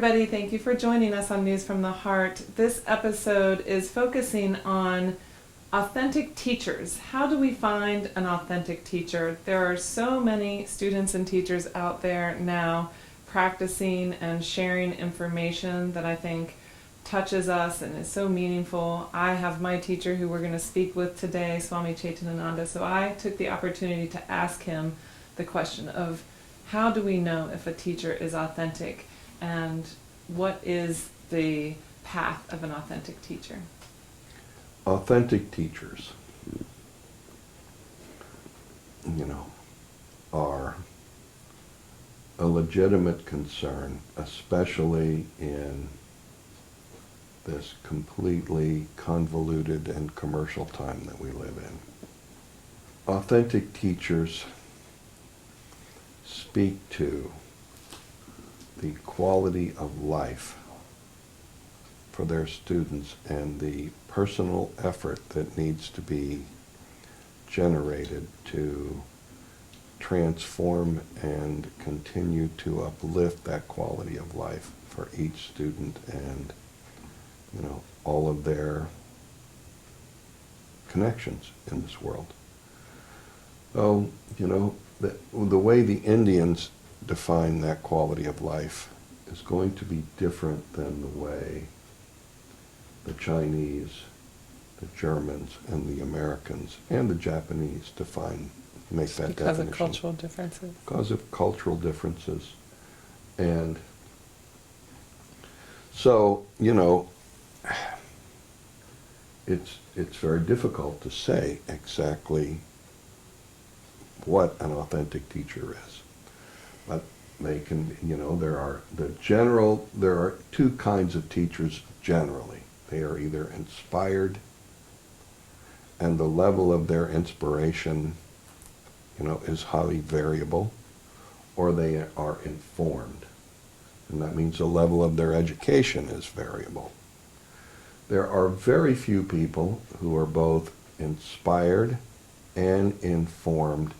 everybody. Thank you for joining us on News from the Heart. This episode is focusing on authentic teachers. How do we find an authentic teacher? There are so many students and teachers out there now practicing and sharing information that I think touches us and is so meaningful. I have my teacher who we're going to speak with today, Swami Chaitanananda, so I took the opportunity to ask him the question of how do we know if a teacher is authentic and what is the path of an authentic teacher? Authentic teachers, are a legitimate concern, especially in this completely convoluted and commercial time that we live in. Authentic teachers speak to the quality of life for their students and the personal effort that needs to be generated to transform and continue to uplift that quality of life for each student and all of their connections in this world. So, the way the Indians define that quality of life is going to be different than the way the Chinese, the Germans, and the Americans, and the Japanese make that definition. Because of cultural differences. Because of cultural differences. And so, it's very difficult to say exactly what an authentic teacher is. But they can, there are two kinds of teachers generally. They are either inspired, and the level of their inspiration, is highly variable, or they are informed. And that means the level of their education is variable. There are very few people who are both inspired and informed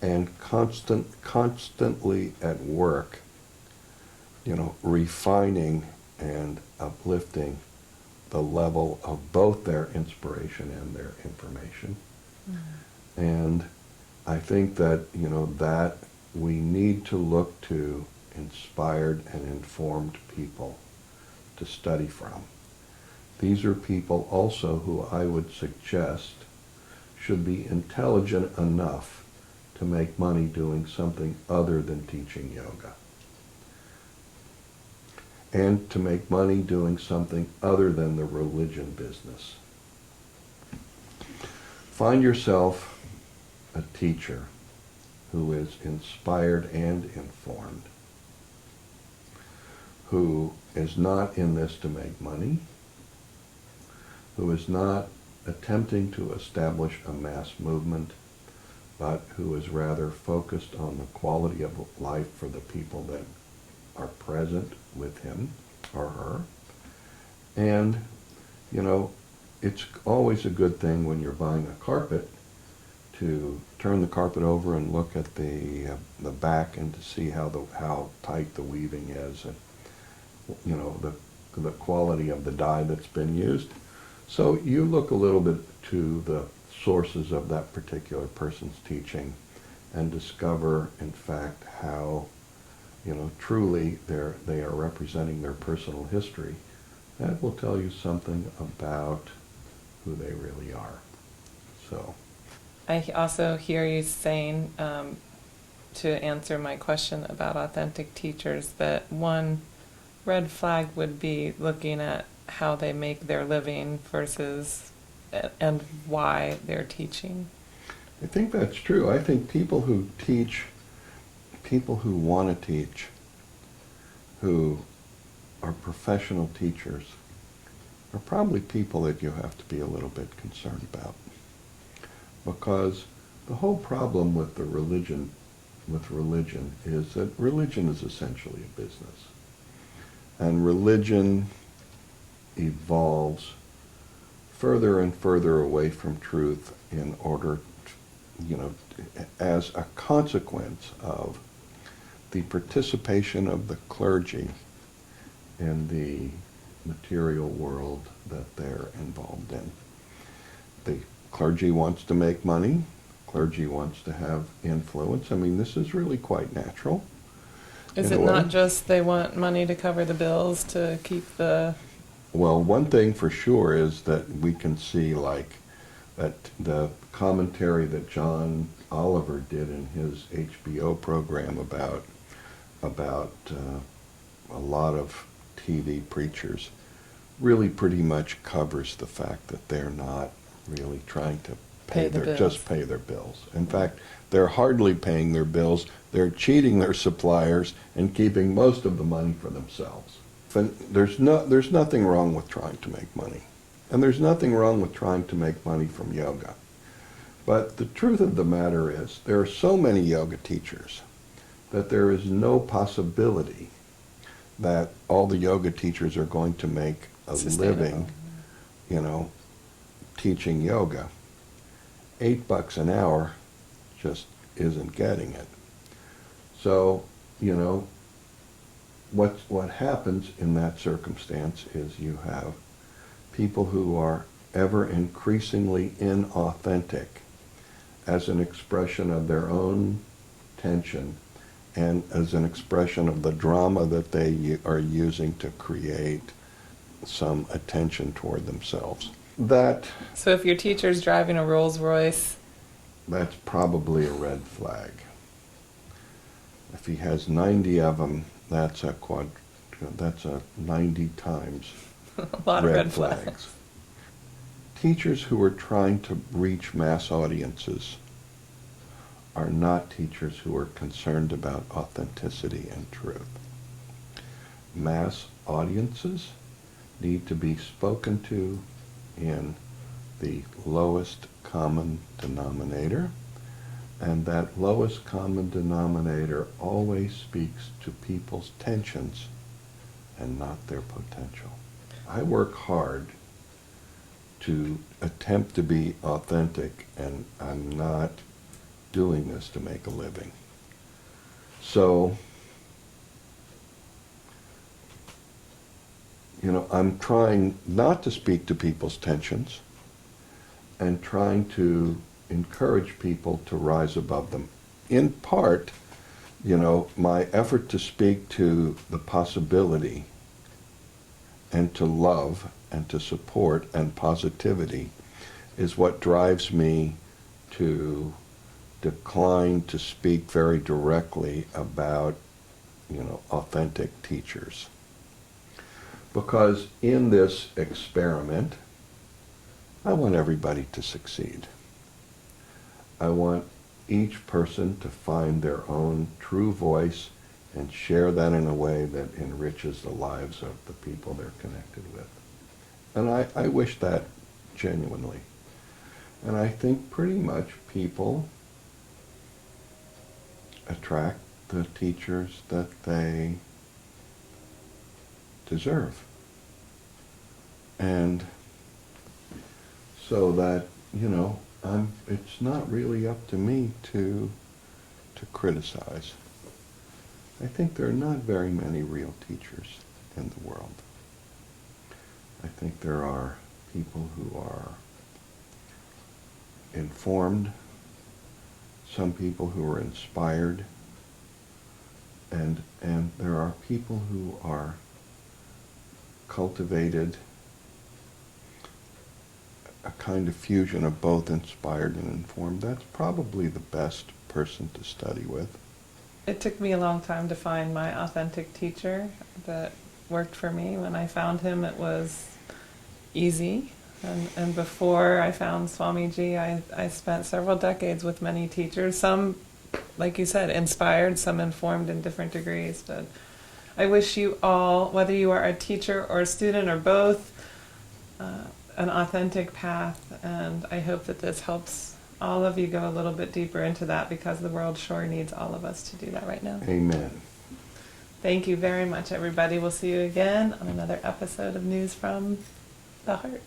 and constantly at work, refining and uplifting the level of both their inspiration and their information. Mm-hmm. And I think that, that we need to look to inspired and informed people to study from. These are people also who I would suggest should be intelligent enough to make money doing something other than teaching yoga. And to make money doing something other than the religion business. Find yourself a teacher who is inspired and informed, who is not in this to make money, who is not attempting to establish a mass movement, but who is rather focused on the quality of life for the people that are present with him or her. And, it's always a good thing when you're buying a carpet to turn the carpet over and look at the back and to see how tight the weaving is and, the quality of the dye that's been used. So you look a little bit to the sources of that particular person's teaching and discover, in fact, how, truly they are representing their personal history. That will tell you something about who they really are. So, I also hear you saying, to answer my question about authentic teachers, that one red flag would be looking at how they make their living versus and why they're teaching. I think that's true. I think people who teach, people who want to teach, who are professional teachers, are probably people that you have to be a little bit concerned about. Because the whole problem with religion is that religion is essentially a business. And religion evolves further and further away from truth in order to, as a consequence of the participation of the clergy in the material world that they're involved in. The clergy wants to make money. Clergy wants to have influence. I mean, this is really quite natural. Is in it a not way. just they want money to cover the bills to keep the... Well, one thing for sure is that we can see, like, that the commentary that John Oliver did in his HBO program about a lot of TV preachers really pretty much covers the fact that they're not really trying to Pay the bills. just pay their bills. In fact, they're hardly paying their bills. They're cheating their suppliers and keeping most of the money for themselves. There's nothing wrong with trying to make money. And there's nothing wrong with trying to make money from yoga. But the truth of the matter is, there are so many yoga teachers that there is no possibility that all the yoga teachers are going to make a living, teaching yoga. $8 an hour just isn't getting it. So, what happens in that circumstance is you have people who are ever increasingly inauthentic as an expression of their own tension and as an expression of the drama that they are using to create some attention toward themselves. So if your teacher's driving a Rolls Royce... That's probably a red flag. If he has 90 of them, that's a 90 times a lot of red flags. Teachers who are trying to reach mass audiences are not teachers who are concerned about authenticity and truth. Mass audiences need to be spoken to in the lowest common denominator, and that lowest common denominator always speaks to people's tensions and not their potential. I work hard to attempt to be authentic, and I'm not doing this to make a living. So, I'm trying not to speak to people's tensions and trying to encourage people to rise above them. In part, my effort to speak to the possibility and to love and to support and positivity is what drives me to decline to speak very directly about, authentic teachers. Because in this experiment, I want everybody to succeed. I want each person to find their own true voice and share that in a way that enriches the lives of the people they're connected with. And I wish that genuinely. And I think pretty much people attract the teachers that they deserve. And so that, it's not really up to me to criticize. I think there are not very many real teachers in the world. I think there are people who are informed, some people who are inspired, and there are people who are cultivated a kind of fusion of both inspired and informed. That's probably the best person to study with. It took me a long time to find my authentic teacher that worked for me. When I found him, it was easy. And before I found Swamiji, I spent several decades with many teachers, some, like you said, inspired, some informed in different degrees. But I wish you all, whether you are a teacher or a student or both, an authentic path. And I hope that this helps all of you go a little bit deeper into that, because the world sure needs all of us to do that right now. Amen. Thank you very much, everybody. We'll see you again on another episode of News from the Heart.